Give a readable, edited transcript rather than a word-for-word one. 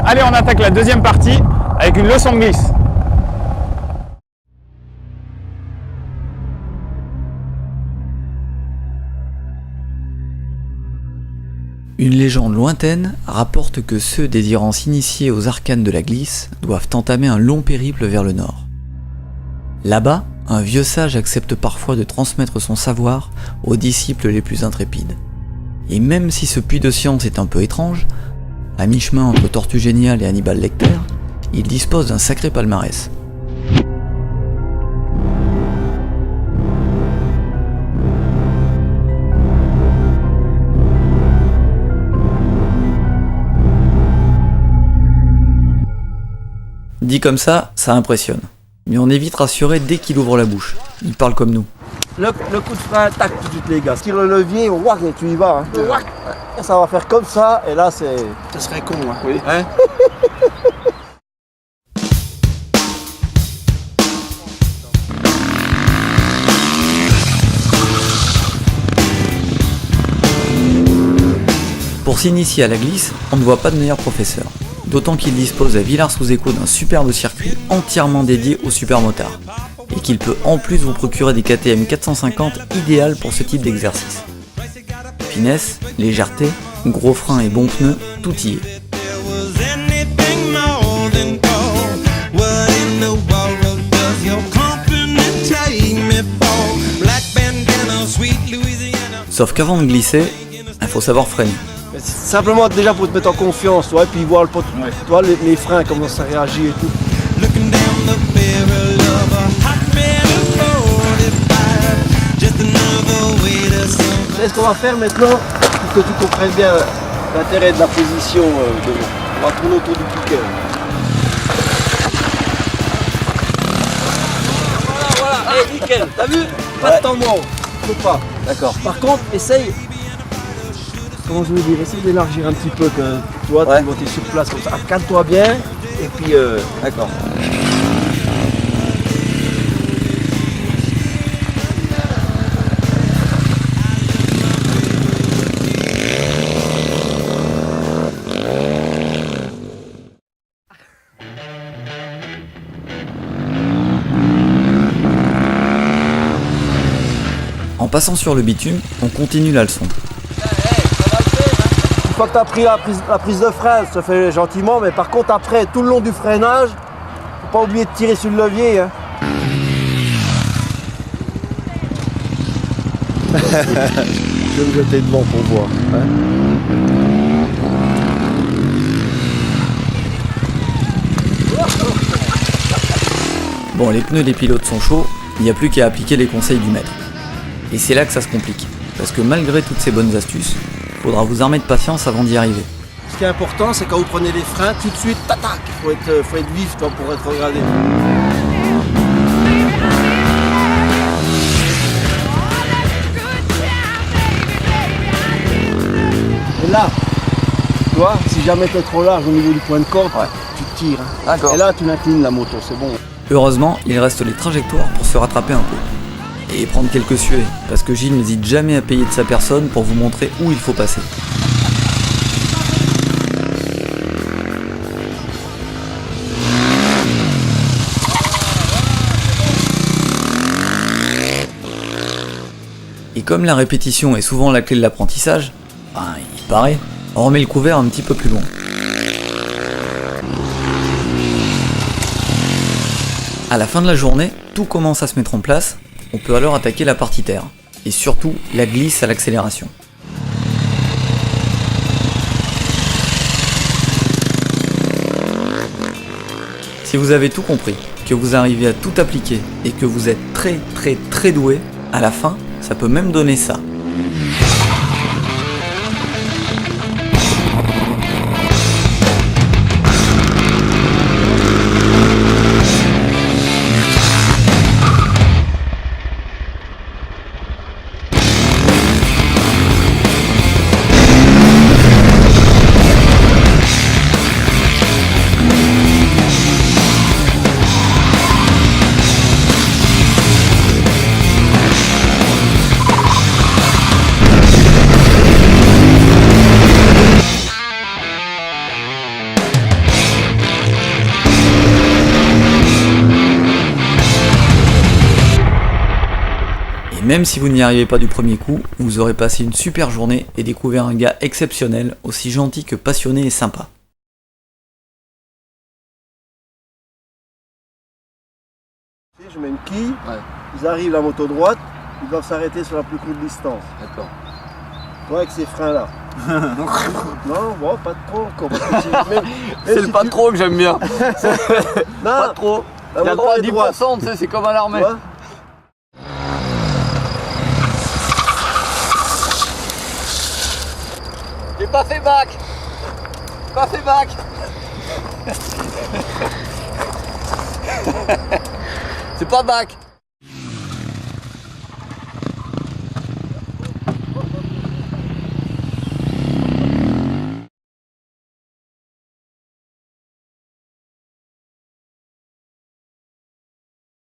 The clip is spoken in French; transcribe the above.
Allez, on attaque la deuxième partie avec une leçon de glisse. Une légende lointaine rapporte que ceux désirant s'initier aux arcanes de la glisse doivent entamer un long périple vers le nord. Là-bas, un vieux sage accepte parfois de transmettre son savoir aux disciples les plus intrépides. Et même si ce puits de science est un peu étrange, à mi-chemin entre Tortue Géniale et Hannibal Lecter, il dispose d'un sacré palmarès. Dit comme ça impressionne. Mais on est vite rassuré dès qu'il ouvre la bouche. Il parle comme nous. Le coup de frein, tac, tout de suite les gars. Tire le levier, ouac, et tu y vas. Hein. Ouac. Ça va faire comme ça, et là c'est... Ça serait con, hein. Oui. Hein. Pour s'initier à la glisse, on ne voit pas de meilleur professeur. D'autant qu'il dispose à Villars-sous-Échos d'un superbe circuit entièrement dédié aux supermotards. Et qu'il peut en plus vous procurer des KTM 450 idéales pour ce type d'exercice. Finesse, légèreté, gros freins et bons pneus, tout y est. Sauf qu'avant de glisser, il faut savoir freiner. Simplement déjà pour te mettre en confiance, toi, et puis voir le pot, toi, les freins, comment ça réagit et tout. C'est ce qu'on va faire maintenant, pour que tu comprennes bien l'intérêt de la position. On va tourner autour du piqueur. Voilà, hey, nickel, t'as vu? Pas de temps mort, faut pas. D'accord. Par contre, essaye. Comment je veux dire, essaye d'élargir un petit peu, que toi tu vas monter sur place comme ça. Calme-toi bien, et puis d'accord. En passant sur le bitume, on continue la leçon. Une fois que tu as pris la prise de frein, ça se fait gentiment, mais par contre après, tout le long du freinage, faut pas oublier de tirer sur le levier. Hein. Je vais me jeter devant pour voir. Hein. Bon, les pneus des pilotes sont chauds, il n'y a plus qu'à appliquer les conseils du maître. Et c'est là que ça se complique, parce que malgré toutes ces bonnes astuces, il faudra vous armer de patience avant d'y arriver. Ce qui est important, c'est quand vous prenez les freins, tout de suite, tac, faut être vif toi, pour être regardé. Et là, tu vois, si jamais tu es trop large au niveau du point de corde, tu tires. Hein. D'accord. Et là, tu inclines la moto, c'est bon. Heureusement, il reste les trajectoires pour se rattraper un peu. Et prendre quelques suées, parce que Gilles n'hésite jamais à payer de sa personne pour vous montrer où il faut passer. Et comme la répétition est souvent la clé de l'apprentissage, il paraît, on remet le couvert un petit peu plus loin. À la fin de la journée, tout commence à se mettre en place. On peut alors attaquer la partie terre, et surtout la glisse à l'accélération. Si vous avez tout compris, que vous arrivez à tout appliquer, et que vous êtes très doué, à la fin, ça peut même donner ça. Même si vous n'y arrivez pas du premier coup, vous aurez passé une super journée et découvert un gars exceptionnel, aussi gentil que passionné et sympa. Je mets une quille, ils arrivent la moto droite, ils doivent s'arrêter sur la plus courte distance. D'accord. Toi avec ces freins là. Non, bon, pas trop encore. C'est le pas trop que j'aime bien. Non, Pas trop. la Il y a moto est 10%, droite. tu sais, c'est comme à l'armée. Tu vois. J'ai pas fait bac. Pas fait bac. C'est pas bac.